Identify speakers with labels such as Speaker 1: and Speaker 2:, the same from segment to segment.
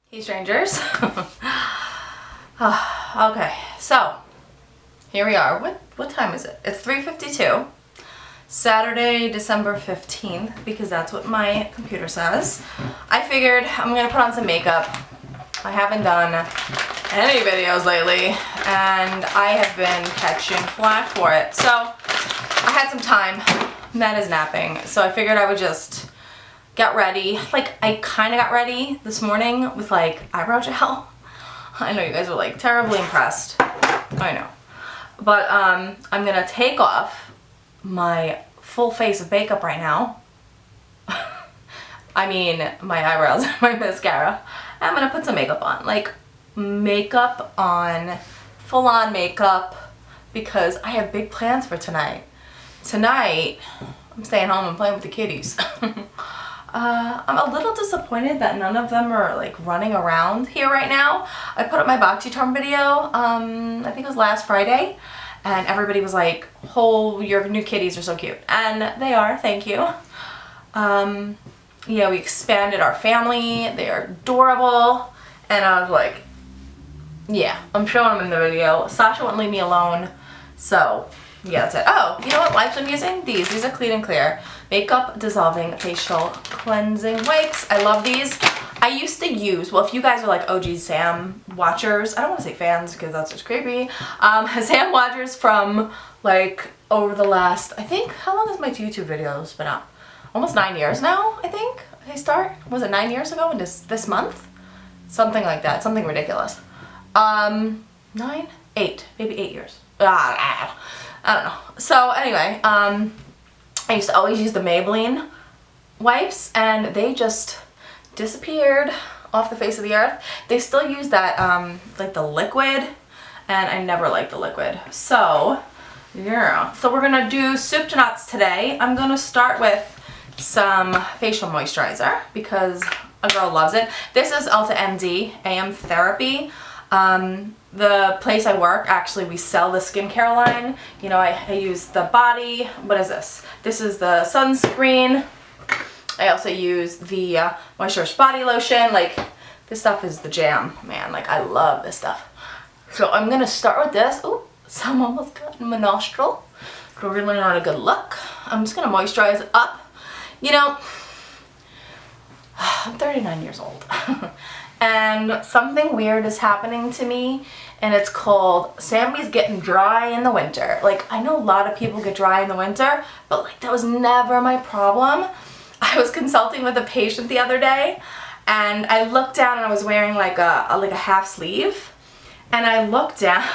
Speaker 1: Hey strangers. Okay, so here we are. What time is it? It's 3:52. Saturday, December 15th, because that's what my computer says. I figured I'm gonna put on some makeup. I haven't done any videos lately, and I have been catching flack for it. So I had some time. Matt is napping, so I figured I would just get ready. Like, I kind of got ready this morning with like eyebrow gel. I know you guys are like terribly impressed. I know. But I'm gonna take off my full face of makeup right now. I mean, my eyebrows and my mascara. I'm gonna put some makeup on. Like, makeup on, full on makeup, because I have big plans for tonight. Tonight, I'm staying home and playing with the kitties. I'm a little disappointed that none of them are like running around here right now. I put up my boxy charm video, I think it was last Friday, and everybody was like, "Oh, your new kitties are so cute," and they are. Thank you. Yeah, we expanded our family. They are adorable, and I was like, yeah, I'm showing them in the video. Sasha wouldn't leave me alone, so yeah, that's it. Oh, you know what wipes I'm using? These are Clean and Clear Makeup Dissolving Facial Cleansing Wipes. I love these. I used to use, well, if you guys are like OG Sam watchers, I don't want to say fans because that's just creepy, Sam watchers from like over the last, I think, how long has my YouTube videos been up? Almost 9 years now, I think. Did I start? Was it 9 years ago in this month? Something like that, something ridiculous. 9, 8, maybe 8 years. I don't know. So anyway, I used to always use the Maybelline wipes, and they just disappeared off the face of the earth. They still use that, like the liquid, and I never liked the liquid. So, yeah. So we're gonna do soup to nuts today. I'm gonna start with some facial moisturizer because a girl loves it. This is Ulta MD AM Therapy. The place I work, actually, we sell the skincare line. You know, I use the body, what is this? This is the sunscreen. I also use the moisturized body lotion. Like, this stuff is the jam, man. Like, I love this stuff. So I'm gonna start with this. Ooh, some almost got in my nostril. Really not a good look. I'm just gonna moisturize it up. You know, I'm 39 years old. And something weird is happening to me, and it's called Sammy's getting dry in the winter. Like, I know a lot of people get dry in the winter, but like that was never my problem. I was consulting with a patient the other day, and I looked down and I was wearing like a half sleeve, and I looked down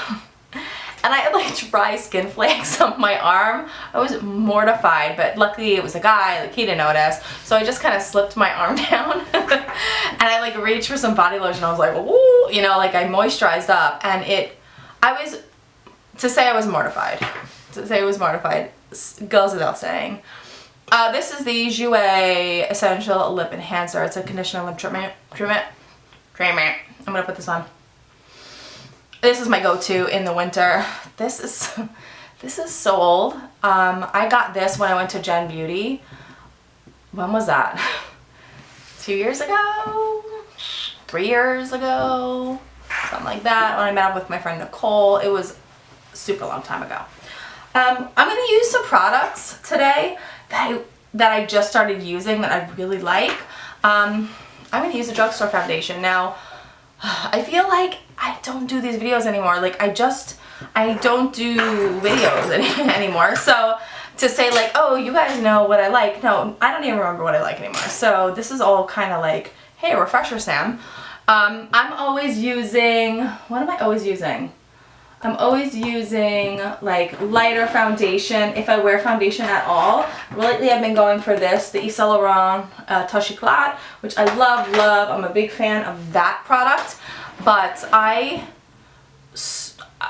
Speaker 1: and I had like dry skin flakes on my arm. I was mortified, but luckily it was a guy, like he didn't notice. So I just kind of slipped my arm down and I like reached for some body lotion. I was like, woo, you know, like I moisturized up, and to say I was mortified goes without saying. This is the Jouer Essential Lip Enhancer. It's a conditioner lip treatment. I'm gonna put this on. This is my go-to in the winter. This is so old. I got this when I went to Gen Beauty. When was that? 2 years ago? 3 years ago? Something like that. When I met up with my friend Nicole. It was a super long time ago. I'm gonna use some products today that I just started using that I really like. I'm gonna use a drugstore foundation. Now, I feel like I don't do these videos anymore. Like, I don't do videos anymore. So to say like, oh, you guys know what I like. No, I don't even remember what I like anymore. So this is all kind of like, hey, refresher Sam. I'm always using, what am I always using? I'm always using like lighter foundation if I wear foundation at all. Lately I've been going for this, the Yves Saint Laurent Touche Éclat, which I love. I'm a big fan of that product. But I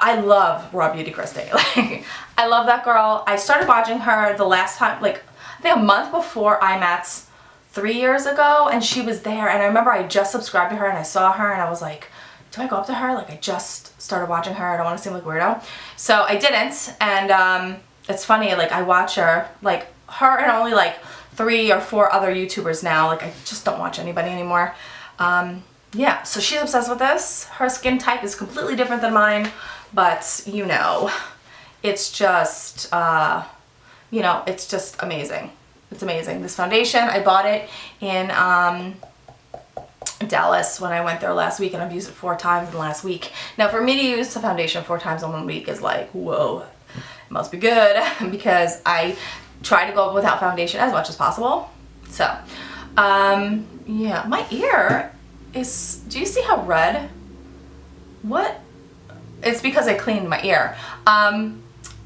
Speaker 1: love Raw Beauty Christie. Like, I love that girl. I started watching her the last time, like I think a month before IMATS 3 years ago, and she was there, and I remember I just subscribed to her and I saw her and I was like, do I go up to her? Like, I just started watching her. I don't want to seem like a weirdo. So I didn't, and it's funny, like I watch her, like her and only like 3 or 4 other YouTubers now. Like, I just don't watch anybody anymore. yeah, so she's obsessed with this. Her skin type is completely different than mine, but you know, it's just, you know, it's just amazing. It's amazing. This foundation, I bought it in Dallas when I went there last week, and I've used it 4 times in the last week. Now, for me to use the foundation 4 times in 1 week is like, whoa, it must be good, because I try to go without foundation as much as possible. So, yeah, my ear is, do you see how red? What? It's because I cleaned my ear.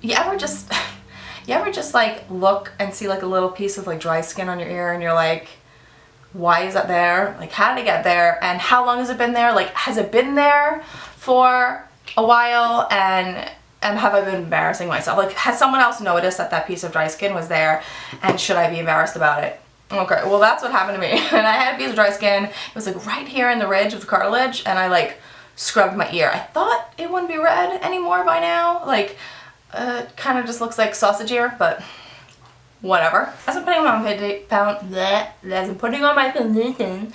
Speaker 1: You ever just like look and see like a little piece of like dry skin on your ear, and you're like, why is that there? Like, how did it get there? And how long has it been there? Like, has it been there for a while? And have I been embarrassing myself? Like, has someone else noticed that that piece of dry skin was there, and should I be embarrassed about it? Okay, well, that's what happened to me. And I had a piece of dry skin. It was like right here in the ridge of the cartilage, and I like scrubbed my ear. I thought it wouldn't be red anymore by now. Like, kind of just looks like sausage ear, but whatever. As I'm putting on my foundation,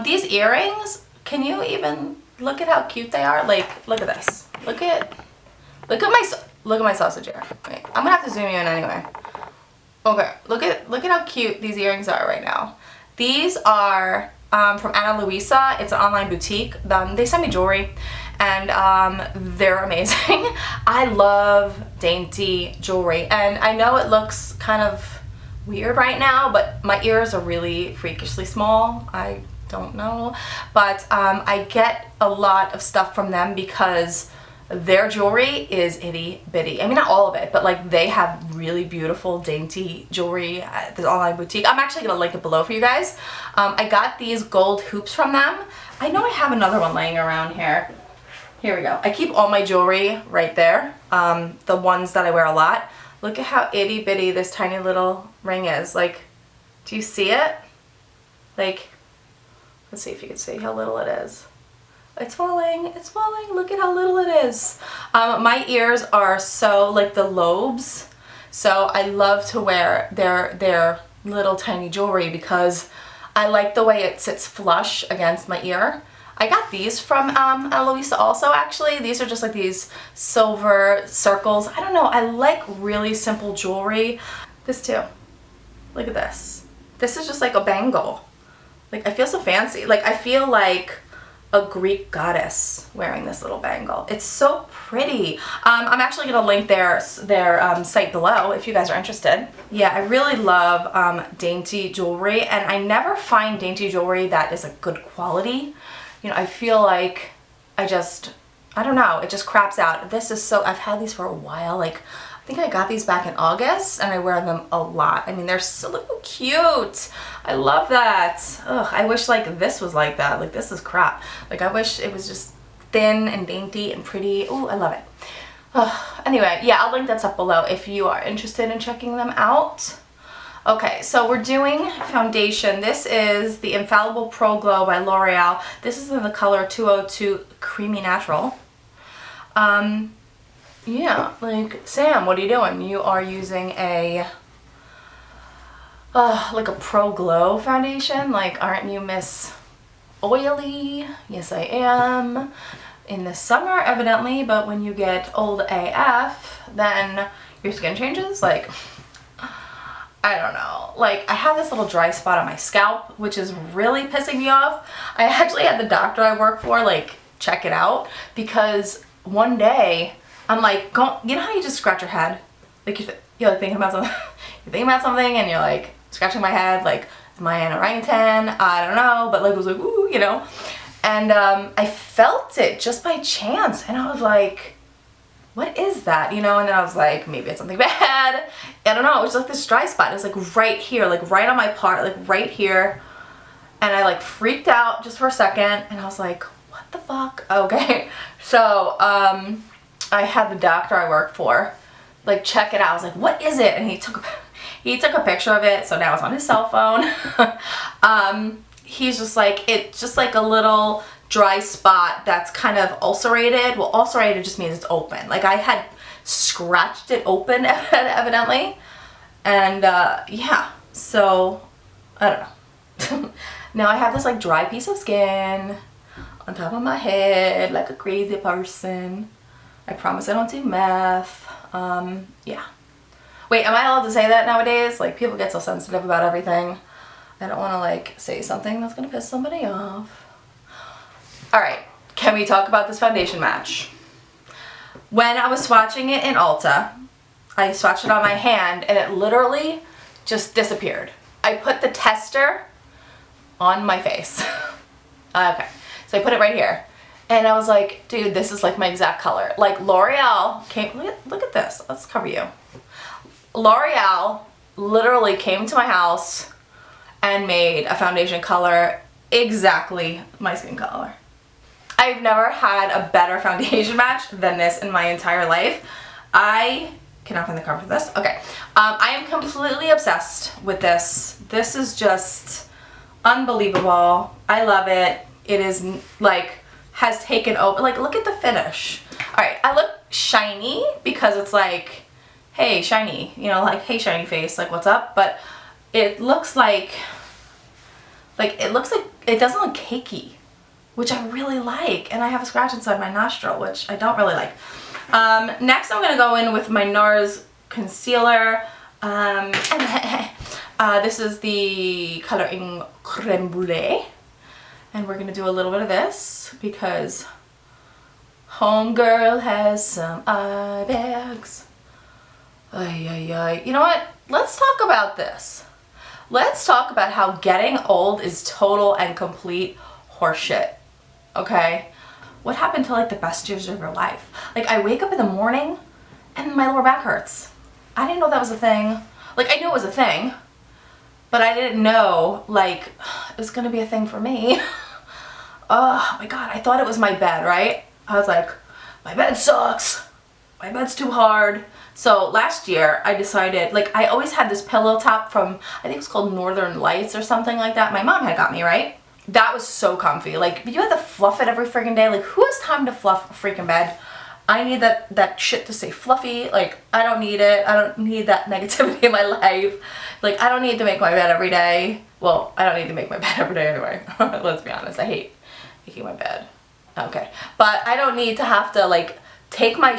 Speaker 1: these earrings, can you even look at how cute they are? Like, look at this. Look at my sausage ear. Wait, I'm gonna have to zoom you in anyway. Okay, look at how cute these earrings are right now. These are from Ana Luisa. It's an online boutique. They send me jewelry, and they're amazing. I love Dainty jewelry, and I know it looks kind of weird right now, but my ears are really freakishly small. I don't know, but I get a lot of stuff from them because their jewelry is itty bitty. I mean, not all of it, but like they have really beautiful Dainty jewelry at this online boutique. I'm actually gonna link it below for you guys. I got these gold hoops from them. I know I have another one laying around here. Here we go. I keep all my jewelry right there, the ones that I wear a lot. Look at how itty bitty this tiny little ring is. Like, do you see it? Like, let's see if you can see how little it is. It's falling, it's falling. Look at how little it is. My ears are so, like the lobes, so I love to wear their little tiny jewelry because I like the way it sits flush against my ear. I got these from Ana Luisa also, actually. These are just like these silver circles. I don't know, I like really simple jewelry. This too. Look at this. This is just like a bangle. Like, I feel so fancy. Like, I feel like a Greek goddess wearing this little bangle. It's so pretty. I'm actually gonna link their site below if you guys are interested. Yeah, I really love Dainty jewelry, and I never find Dainty jewelry that is a good quality. You know, I feel like I don't know, it just craps out. This is so, I've had these for a while. Like, I think I got these back in August, and I wear them a lot. I mean, they're so cute. I love that. Ugh, I wish like this was like that. Like, this is crap. Like, I wish it was just thin and dainty and pretty. Ooh, I love it. Ugh. Anyway, yeah, I'll link that stuff below if you are interested in checking them out. Okay, so we're doing foundation. This is the Infallible Pro Glow by L'Oreal. This is in the color 202 Creamy Natural. Yeah, like, Sam, what are you doing? You are using a, like a Pro Glow foundation? Like, aren't you Miss Oily? Yes, I am. In the summer, evidently, but when you get old AF, then your skin changes? Like, I don't know. Like, I have this little dry spot on my scalp, which is really pissing me off. I actually had the doctor I work for, like, check it out, because one day, I'm like, you know how you just scratch your head? Like, you're like thinking about something, you're thinking about something, and you're like scratching my head, like, am I an orangutan? I don't know, but like, it was like, ooh, you know? And I felt it just by chance, and I was like, what is that? You know? And then I was like, maybe it's something bad. I don't know, it was like this dry spot. It was like right here, like right on my part, like right here. And I like freaked out just for a second, and I was like, what the fuck? Okay. So, I had the doctor I work for like check it out. I was like, what is it? And he took a picture of it, so now it's on his cell phone. He's just like, it's just like a little dry spot that's kind of ulcerated. Well, ulcerated just means it's open. Like, I had scratched it open evidently, and yeah, so I don't know. Now I have this like dry piece of skin. on top of my head like a crazy person. I promise I don't do meth. Yeah. Wait, am I allowed to say that nowadays? Like, people get so sensitive about everything. I don't want to, like, say something that's going to piss somebody off. Alright, can we talk about this foundation match? When I was swatching it in Ulta, I swatched it on my hand and it literally just disappeared. I put the tester on my face. Okay, so I put it right here. And I was like, dude, this is like my exact color. Like L'Oreal came, look at this, let's cover you. L'Oreal literally came to my house and made a foundation color exactly my skin color. I've never had a better foundation match than this in my entire life. I cannot find the cover for this. Okay. I am completely obsessed with this. This is just unbelievable. I love it. It is like, has taken over. Like, look at the finish. Alright, I look shiny because it's like, hey, shiny. You know, like, hey, shiny face. Like, what's up? But it looks like it doesn't look cakey, which I really like. And I have a scratch inside my nostril, which I don't really like. Next I'm going to go in with my NARS concealer. This is the color in Creme Brulee. And we're going to do a little bit of this because homegirl has some eye bags. Ay, ay, ay. You know what? Let's talk about this. Let's talk about how getting old is total and complete horseshit. Okay? What happened to like the best years of your life? Like, I wake up in the morning and my lower back hurts. I didn't know that was a thing. Like, I knew it was a thing, but I didn't know like it was gonna be a thing for me. Oh my god, I thought it was my bed, right? I was like, my bed sucks. My bed's too hard. So last year I decided, like, I always had this pillow top from, I think it was called Northern Lights or something like that. My mom had got me, right? That was so comfy. Like, you had to fluff it every freaking day. Like, who has time to fluff a freaking bed? I need that shit to stay fluffy. Like, I don't need it. I don't need that negativity in my life. Like, I don't need to make my bed every day. Well, I don't need to make my bed every day anyway. Let's be honest. I hate making my bed. Okay. But I don't need to have to, like, take my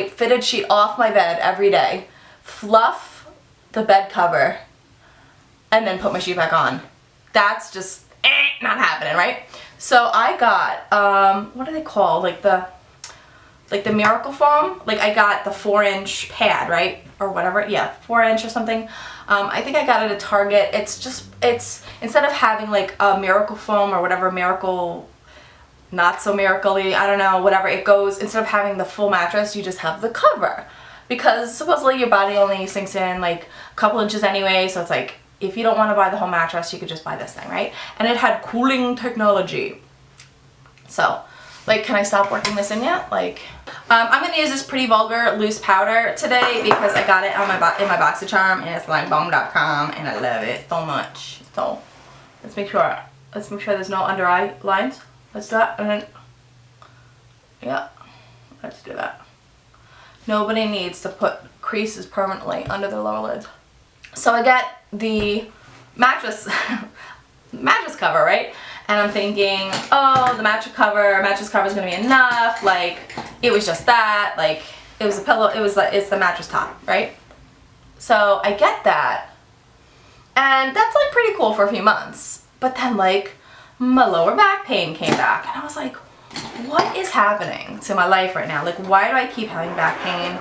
Speaker 1: fitted sheet off my bed every day, fluff the bed cover, and then put my sheet back on. That's just not happening, right? So I got, what are they called? Like the Miracle Foam. Like, I got the 4-inch pad, right? Or whatever. Yeah, 4-inch or something. I think I got it at Target. It's instead of having like a Miracle Foam or whatever, Miracle, not so miracle-y, I don't know, whatever, it goes, instead of having the full mattress, you just have the cover. Because supposedly your body only sinks in like a couple inches anyway, so it's like, if you don't want to buy the whole mattress, you could just buy this thing, right? And it had cooling technology. So, like, can I stop working this in yet? Like, I'm going to use this Pretty Vulgar loose powder today because I got it on in my BoxyCharm, and it's like bomb.com, and I love it so much. So, let's make sure there's no under eye lines. Let's do that, and then, yeah, let's do that. Nobody needs to put creases permanently under their lower lids. So I get the mattress cover, right? And I'm thinking, oh, the mattress cover is gonna be enough. Like, it was just that. Like, it was a pillow. It's the mattress top, right? So I get that, and that's like pretty cool for a few months. But then, like, my lower back pain came back, and I was like, what is happening to my life right now? Like, why do I keep having back pain?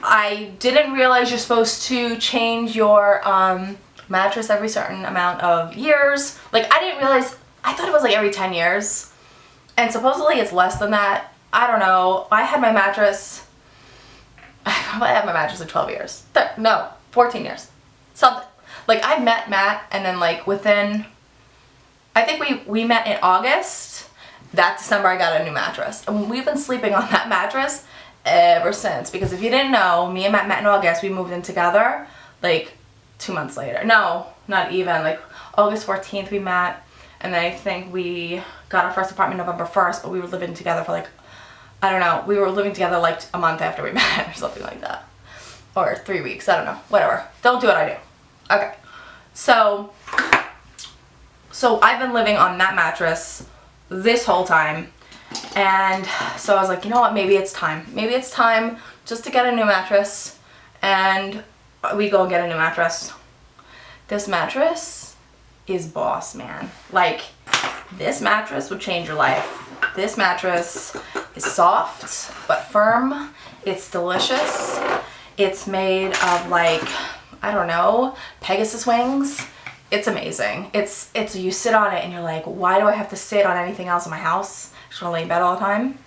Speaker 1: I didn't realize you're supposed to change your mattress every certain amount of years. Like, I didn't realize, I thought it was like every 10 years. And supposedly it's less than that. I don't know. I probably had my mattress like 12 years. No, 14 years. Something. Like, I met Matt, and then like within, I think we met in August. That December I got a new mattress. And we've been sleeping on that mattress ever since. Because if you didn't know, me and Matt met in August. We moved in together like 2 months later. No, not even. Like August 14th we met. And then I think we got our first apartment November 1st. But we were living together for like, I don't know. We were living together like a month after we met or something like that. Or 3 weeks. I don't know. Whatever. Don't do what I do. Okay. So I've been living on that mattress this whole time. And so I was like, you know what, maybe it's time. Maybe it's time just to get a new mattress. And we go and get a new mattress. This mattress is boss, man. Like, this mattress would change your life. This mattress is soft but firm. It's delicious. It's made of, like, I don't know, Pegasus wings. It's amazing. It's you sit on it and you're like, why do I have to sit on anything else in my house? I just want to lay in bed all the time.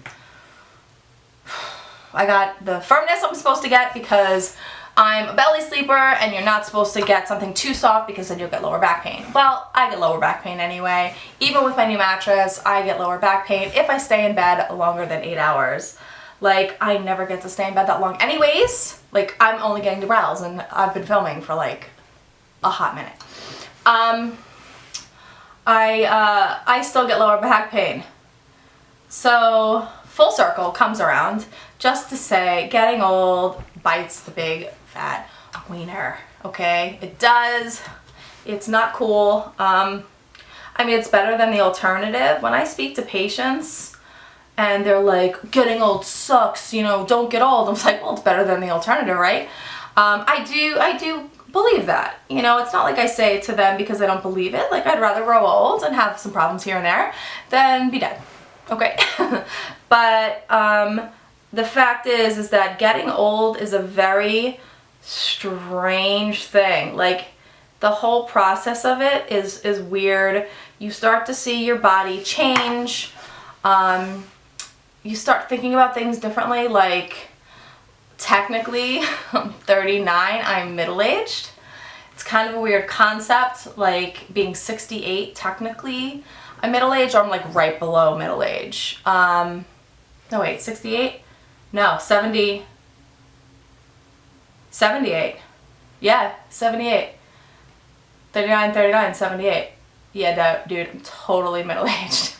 Speaker 1: I got the firmness I'm supposed to get because I'm a belly sleeper, and you're not supposed to get something too soft because then you'll get lower back pain. Well, I get lower back pain anyway. Even with my new mattress, I get lower back pain if I stay in bed longer than 8 hours. Like, I never get to stay in bed that long anyways. Like, I'm only getting to browse, and I've been filming for like a hot minute. I still get lower back pain. So, full circle comes around just to say getting old bites the big fat wiener, okay? It does. It's not cool. I mean, it's better than the alternative. When I speak to patients and they're like, getting old sucks, you know, don't get old. I'm like, well, it's better than the alternative, right? I do believe that. You know, it's not like I say it to them because I don't believe it. Like, I'd rather grow old and have some problems here and there than be dead, okay? But the fact is that getting old is a very strange thing. Like, the whole process of it is weird. You start to see your body change. You start thinking about things differently. Like, technically, I'm 39, I'm middle-aged. It's kind of a weird concept, like being 68, technically I'm middle-aged, or I'm like right below middle age. No wait, 68? No, 70, 78. Yeah, 78. 39, 39, 78. Yeah, dude, I'm totally middle-aged.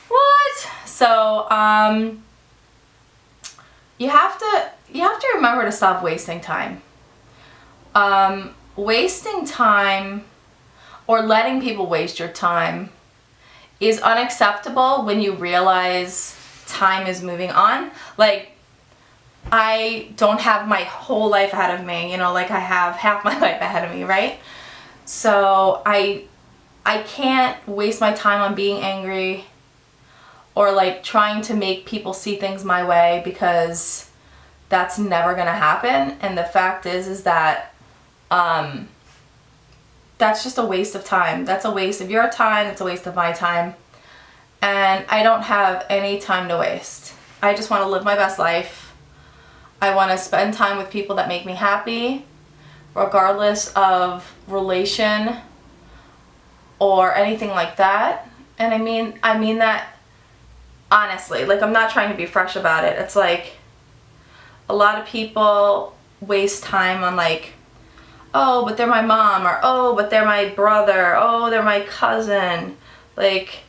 Speaker 1: What? So, you have to remember to stop wasting time. Wasting time or letting people waste your time is unacceptable when you realize time is moving on. Like, I don't have my whole life ahead of me, you know, like I have half my life ahead of me, right? So I can't waste my time on being angry or like trying to make people see things my way, because that's never gonna happen. And the fact is that that's just a waste of time. That's a waste of your time. It's a waste of my time. And I don't have any time to waste. I just want to live my best life. I want to spend time with people that make me happy, regardless of relation or anything like that. And I mean that honestly. Like, I'm not trying to be fresh about it. It's like a lot of people waste time on like, oh, but they're my mom, or oh, but they're my brother, oh, they're my cousin. Like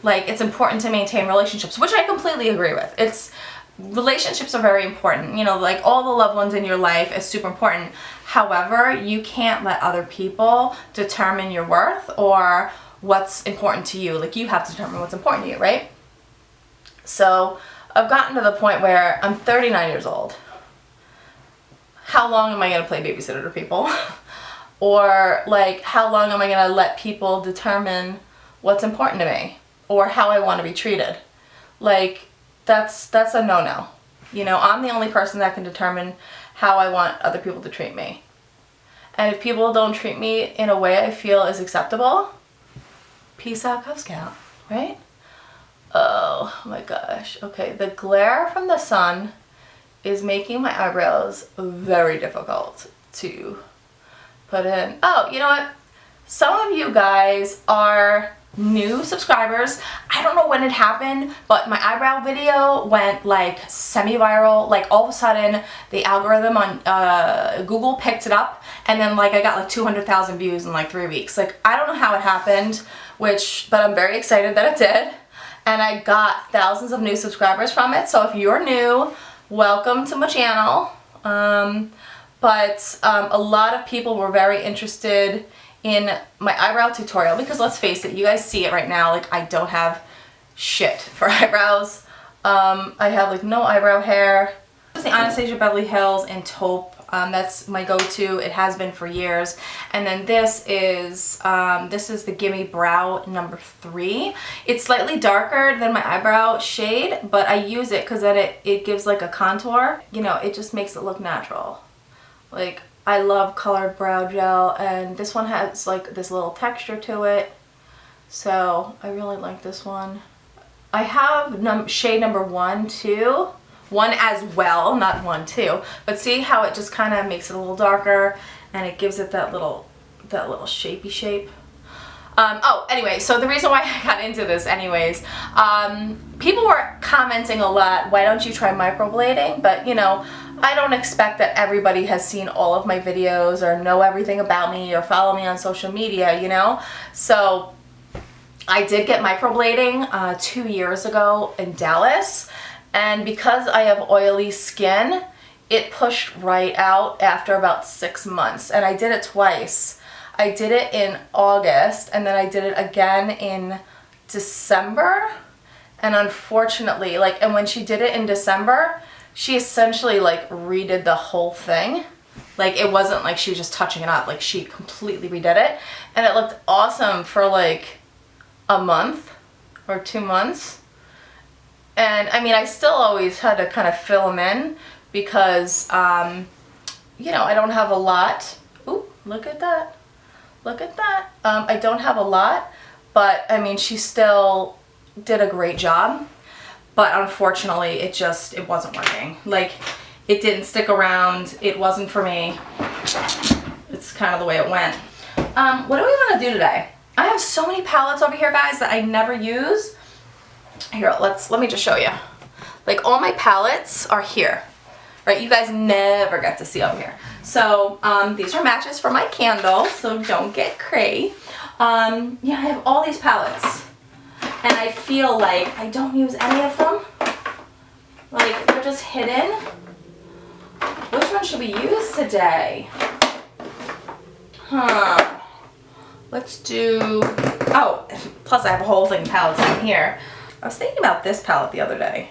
Speaker 1: it's important to maintain relationships, which I completely agree with. Relationships are very important. You know, like all the loved ones in your life is super important. However, you can't let other people determine your worth or what's important to you. Like, you have to determine what's important to you, right? So I've gotten to the point where I'm 39 years old. How long am I going to play babysitter to people? Or like, how long am I going to let people determine what's important to me or how I want to be treated? Like, that's a no-no. You know, I'm the only person that can determine how I want other people to treat me. And if people don't treat me in a way I feel is acceptable, peace out, Cub Scout, right? Oh my gosh. Okay, the glare from the sun is making my eyebrows very difficult to put in. Oh, you know what? Some of you guys are new subscribers. I don't know when it happened, but my eyebrow video went like semi-viral. Like, all of a sudden the algorithm on Google picked it up, and then like I got like 200,000 views in like 3 weeks. Like, I don't know how it happened, but I'm very excited that it did. And I got thousands of new subscribers from it. So if you're new, welcome to my channel. But a lot of people were very interested in my eyebrow tutorial, because let's face it, you guys see it right now, like I don't have shit for eyebrows. I have like no eyebrow hair. This is the Anastasia Beverly Hills in taupe. That's my go-to. It has been for years. And then this is the Gimme Brow number 3. It's slightly darker than my eyebrow shade, but I use it because then it gives like a contour. You know, it just makes it look natural. Like, I love colored brow gel, and this one has like this little texture to it. So I really like this one. I have shade number 1 too. 1 as well, not 1 too. But see how it just kind of makes it a little darker, and it gives it that little shapey shape. Oh, anyway, so the reason why I got into this anyways, people were commenting a lot, why don't you try microblading? But you know, I don't expect that everybody has seen all of my videos or know everything about me or follow me on social media, you know? So I did get microblading 2 years ago in Dallas, and because I have oily skin, it pushed right out after about 6 months, and I did it twice. I did it in August, and then I did it again in December, and unfortunately, like, and when she did it in December, she essentially like redid the whole thing. Like, it wasn't like she was just touching it up, like she completely redid it, and it looked awesome for like a month or 2 months. And I mean, I still always had to kind of fill them in because, you know, I don't have a lot. Ooh, look at that. Look at that. I don't have a lot, but I mean, she still did a great job. But unfortunately, it wasn't working. Like, it didn't stick around. It wasn't for me. It's kind of the way it went. What do we want to do today? I have so many palettes over here, guys, that I never use. Here, let me just show you. Like, all my palettes are here, right? You guys never get to see over here. So, these are matches for my candles, so don't get cray. Yeah, I have all these palettes, and I feel like I don't use any of them. Like, they're just hidden. Which one should we use today? Huh. Let's do, oh, plus I have a whole thing of palettes in here. I was thinking about this palette the other day.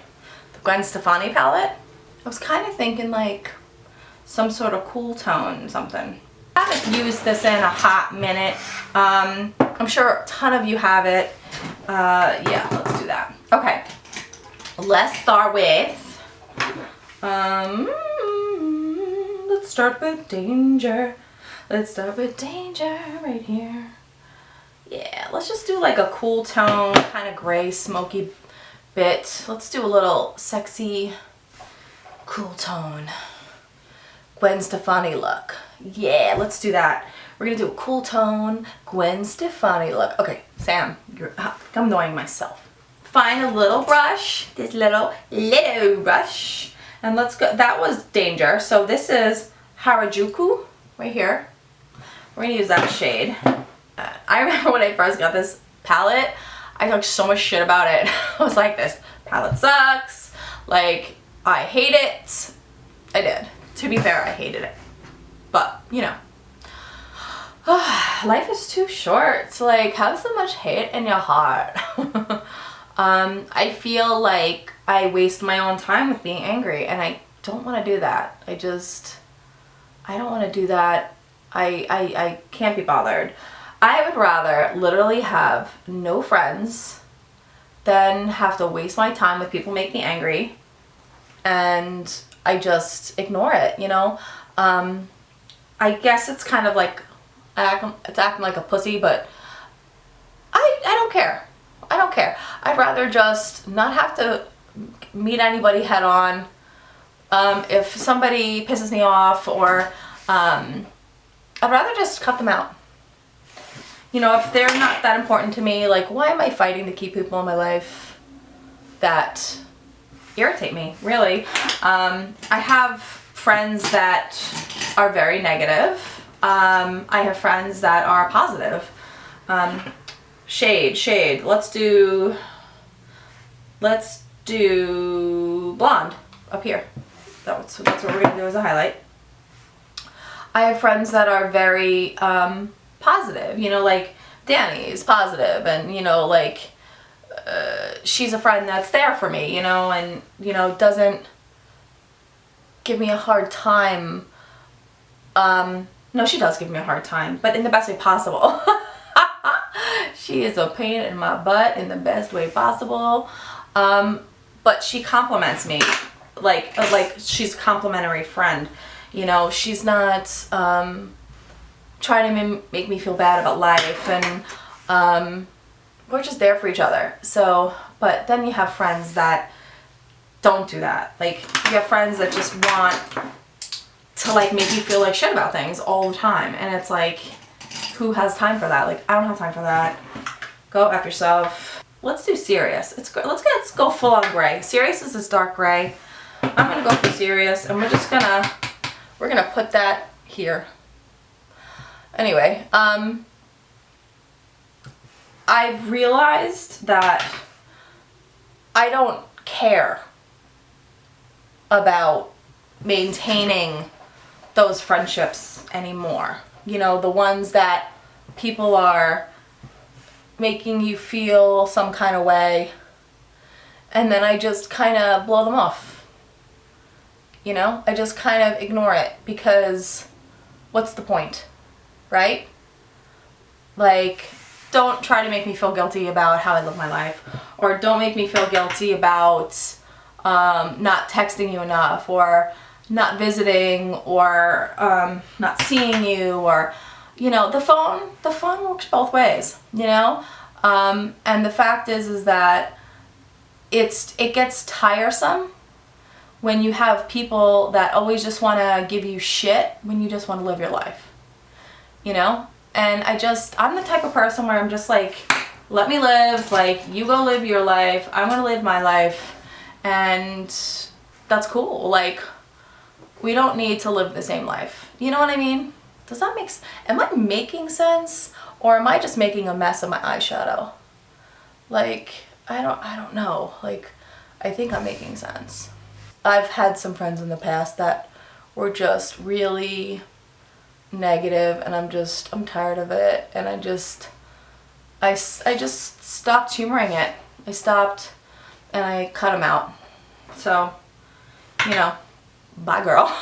Speaker 1: The Gwen Stefani palette. I was kind of thinking like some sort of cool tone something. I haven't used this in a hot minute. I'm sure a ton of you have it. Yeah, let's do that. Okay. Let's start with, let's start with Danger. Let's start with Danger right here. Yeah, let's just do like a cool tone, kind of gray, smoky bit. Let's do a little sexy, cool tone. Gwen Stefani look. Yeah, let's do that. We're gonna do a cool tone, Gwen Stefani look. Okay, Sam, I'm annoying myself. Find a little brush, this little brush, and let's go. That was Danger. So this is Harajuku right here. We're gonna use that shade. I remember when I first got this palette, I talked so much shit about it. I was like, this palette sucks. Like, I hate it. I did. To be fair, I hated it. But, you know. Life is too short to like have so much hate in your heart. I feel like I waste my own time with being angry, and I don't want to do that. I don't want to do that. I can't be bothered. I would rather literally have no friends than have to waste my time with people who make me angry, and I just ignore it, you know? I guess it's kind of like, it's acting like a pussy, but I don't care. I don't care. I'd rather just not have to meet anybody head on. If somebody pisses me off, or I'd rather just cut them out. You know, if they're not that important to me, like, why am I fighting to keep people in my life that irritate me, really? I have friends that are very negative. I have friends that are positive. Shade. Let's do blonde up here. That's what we're gonna do as a highlight. I have friends that are very positive, you know, like Danny is positive, and, you know, like, she's a friend that's there for me, you know, and, you know, doesn't give me a hard time. No, she does give me a hard time, but in the best way possible. She is a pain in my butt in the best way possible. But she compliments me like she's a complimentary friend. You know, she's not trying to make me feel bad about life, and we're just there for each other. So, but then you have friends that don't do that. Like, you have friends that just want to, like, make you feel like shit about things all the time, and it's like, who has time for that? Like, I don't have time for that. Go F yourself. Let's do Serious. Let's go full on gray. Serious is this dark gray. I'm gonna go for Serious, and we're gonna put that here. Anyway, I've realized that I don't care about maintaining those friendships anymore. You know, the ones that people are making you feel some kind of way, and then I just kind of blow them off. You know, I just kind of ignore it, because what's the point, right? Like, don't try to make me feel guilty about how I live my life, or don't make me feel guilty about not texting you enough, or not visiting, or not seeing you, or, you know, the phone works both ways, you know. And the fact is that it gets tiresome when you have people that always just want to give you shit when you just want to live your life, you know. And I'm the type of person where I'm just like, let me live. Like, you go live your life, I'm gonna live my life, and that's cool. Like, we don't need to live the same life. You know what I mean? Does that make sense? Am I making sense? Or am I just making a mess of my eyeshadow? Like, I don't know. Like, I think I'm making sense. I've had some friends in the past that were just really negative, and I'm tired of it, and I just stopped humoring it. I stopped, and I cut them out. So, you know, bye girl.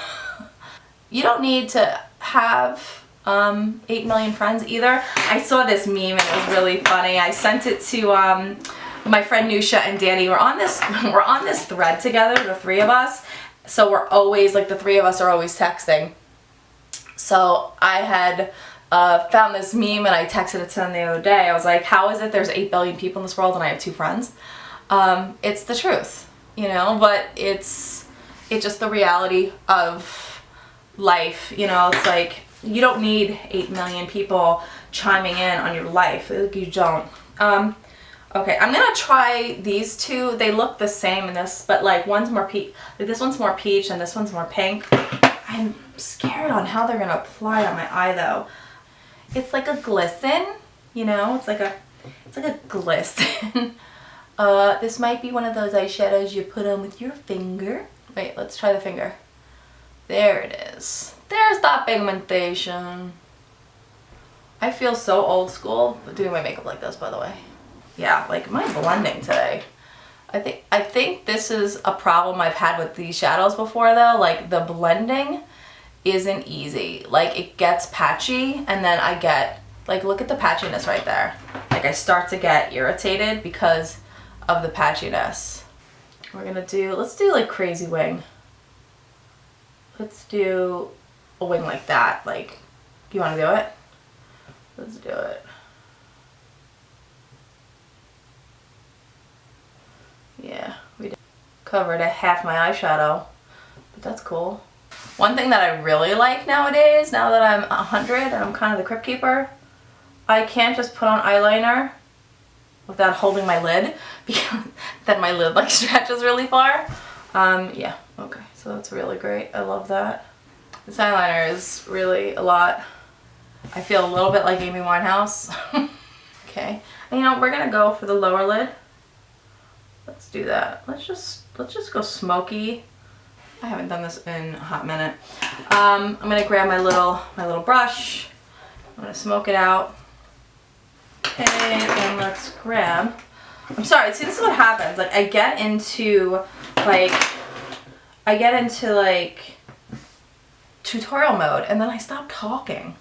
Speaker 1: You don't need to have 8 million friends either. I saw this meme and it was really funny. I sent it to my friend Nusha and Danny. We're on this thread together, the three of us. So we're always, like, the three of us are always texting. So I had found this meme, and I texted it to them the other day. I was like, how is it there's 8 billion people in this world and I have 2 friends? It's the truth, you know, but it's just the reality of life, you know. It's like, you don't need 8 million people chiming in on your life. Like, you don't. Okay, I'm gonna try these two. They look the same in this, but, like, one's more peach, like, this one's more peach and this one's more pink. I'm scared on how they're gonna apply on my eye though. It's like a glisten, you know, it's like a glisten. This might be one of those eyeshadows you put on with your finger. Wait, let's try the finger. There it is. There's that pigmentation. I feel so old school doing my makeup like this, by the way. Yeah, like, my blending today. I think this is a problem I've had with these shadows before though. Like, the blending isn't easy. Like, it gets patchy, and then I get, like, look at the patchiness right there. Like, I start to get irritated because of the patchiness. Let's do like crazy wing. Let's do a wing like that. Like, you want to do it? Let's do it. Yeah, we did. Covered half my eyeshadow, but that's cool. One thing that I really like nowadays, now that I'm 100 and I'm kind of the crypt keeper, I can't just put on eyeliner without holding my lid, because then my lid, like, stretches really far. Yeah, okay, so that's really great. I love that. This eyeliner is really a lot. I feel a little bit like Amy Winehouse. Okay, and, you know, we're gonna go for the lower lid. Let's do that. Let's just go smoky. I haven't done this in a hot minute. I'm gonna grab my little brush, I'm gonna smoke it out. Okay, and let's grab. I'm sorry, see, this is what happens. Like, I get into tutorial mode and then I stop talking.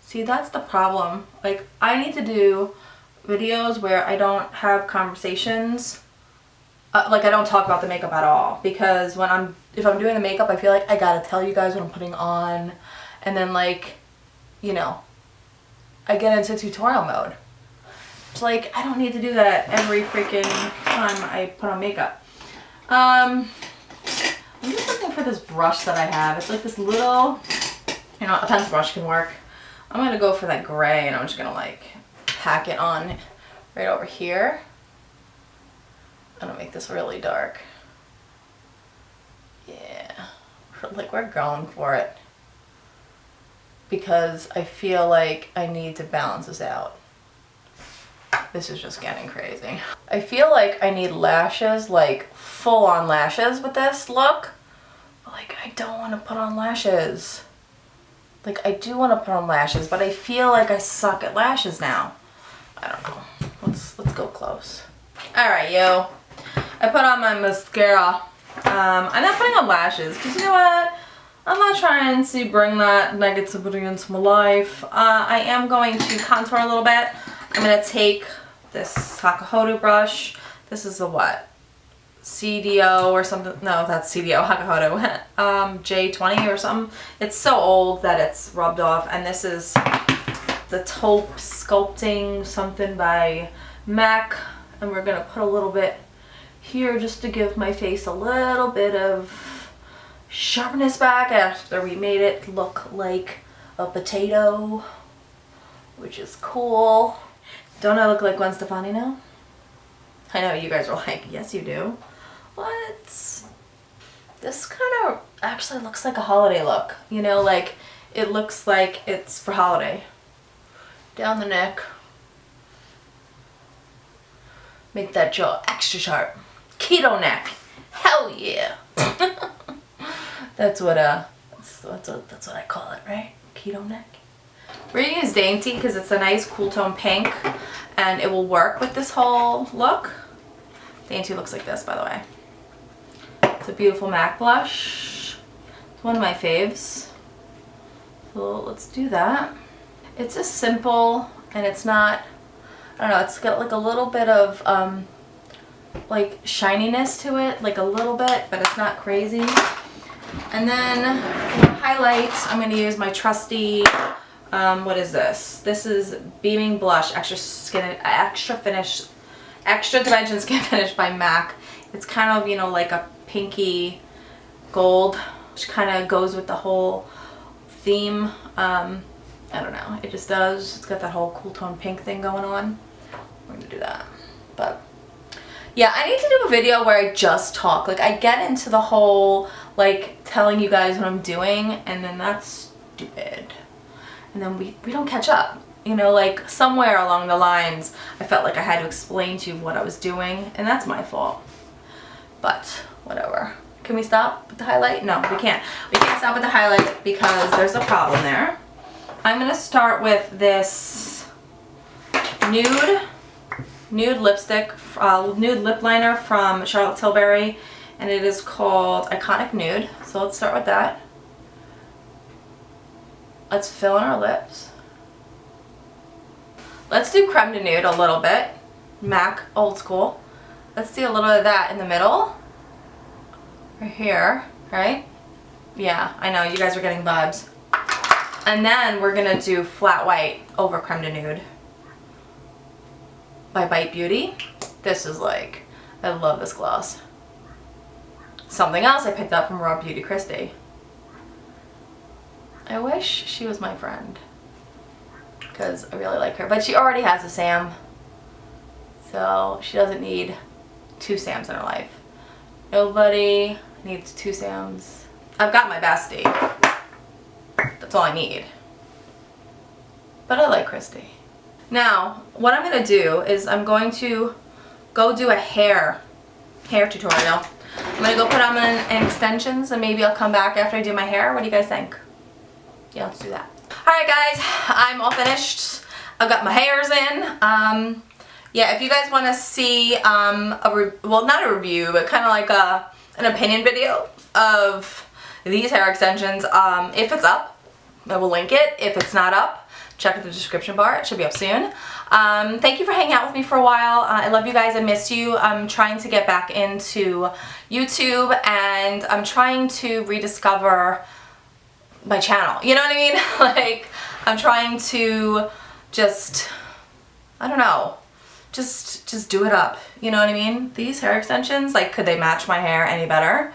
Speaker 1: See, that's the problem. Like, I need to do videos where I don't have conversations. Like, I don't talk about the makeup at all, because if I'm doing the makeup, I feel like I gotta tell you guys what I'm putting on, and then, like, you know, I get into tutorial mode. It's like, I don't need to do that every freaking time I put on makeup. I'm just looking for this brush that I have. It's like this little, you know, a pencil brush can work. I'm gonna go for that gray, and I'm just gonna like pack it on right over here. I'm gonna make this really dark. Yeah, like we're going for it, because I feel like I need to balance this out. This is just getting crazy. I feel like I need lashes, like full on lashes with this look. But like, I don't want to put on lashes. Like, I do want to put on lashes, but I feel like I suck at lashes now. I don't know. Let's go close. All right, yo. I put on my mascara. I'm not putting on lashes, because you know what? I'm not trying to bring that negativity into my life. I am going to contour a little bit. I'm going to take this Hakuhodo brush. This is a what? CDO or something. No, that's CDO, Hakuhodo. J20 or something. It's so old that it's rubbed off. And this is the Taupe Sculpting something by MAC. And we're going to put a little bit here just to give my face a little bit of sharpness back after we made it look like a potato, which is cool. Don't I look like Gwen Stefani now? I know you guys are like, yes you do. What? This kind of actually looks like a holiday look. You know, like it looks like it's for holiday. Down the neck. Make that jaw extra sharp. Keto neck. Hell yeah. That's what I call it, right? Keto neck. We're gonna use Dainty because it's a nice cool tone pink and it will work with this whole look. Dainty looks like this, by the way. It's a beautiful MAC blush. It's one of my faves. So let's do that. It's just simple and it's not, I don't know, it's got like a little bit of like shininess to it, like a little bit, but it's not crazy. And then for highlights, I'm going to use my trusty, what is this? This is Beaming Blush, Extra Dimension Skin Finish by MAC. It's kind of, you know, like a pinky gold, which kind of goes with the whole theme. I don't know, it just does. It's got that whole cool tone pink thing going on. We're going to do that. But yeah, I need to do a video where I just talk. Like, I get into the whole, like, telling you guys what I'm doing, and then that's stupid. And then we don't catch up. You know, like, somewhere along the lines, I felt like I had to explain to you what I was doing, and that's my fault. But, whatever. Can we stop with the highlight? No, we can't. We can't stop with the highlight because there's a problem there. I'm going to start with this nude lipstick, nude lip liner from Charlotte Tilbury, and it is called Iconic Nude. So let's start with that. Let's fill in our lips. Let's do Creme de Nude a little bit. MAC, old school. Let's do a little bit of that in the middle. Right here, right? Yeah, I know, you guys are getting vibes. And then we're gonna do Flat White over Creme de Nude by Bite Beauty. This is like, I love this gloss. Something else I picked up from Raw Beauty Christie. I wish she was my friend because I really like her, but she already has a Sam, so she doesn't need two Sams in her life. Nobody needs two Sams. I've got my bestie. That's all I need. But I like Christy. Now, what I'm going to do is I'm going to go do a hair tutorial. I'm going to go put on an extensions and maybe I'll come back after I do my hair. What do you guys think? Yeah, let's do that. Alright guys, I'm all finished. I've got my hairs in. Yeah, if you guys want to see, well, not a review, but kind of like an opinion video of these hair extensions, if it's up, I will link it. If it's not up, check the description bar. It should be up soon. Thank you for hanging out with me for a while. I love you guys. I miss you. I'm trying to get back into YouTube, and I'm trying to rediscover my channel. You know what I mean? Like, I'm trying to just, I don't know, just do it up. You know what I mean? These hair extensions, like, could they match my hair any better?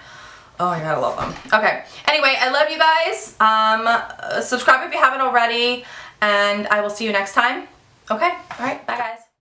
Speaker 1: Oh my god, I love them. Okay. Anyway, I love you guys. Subscribe if you haven't already, and I will see you next time. Okay? Alright, bye guys.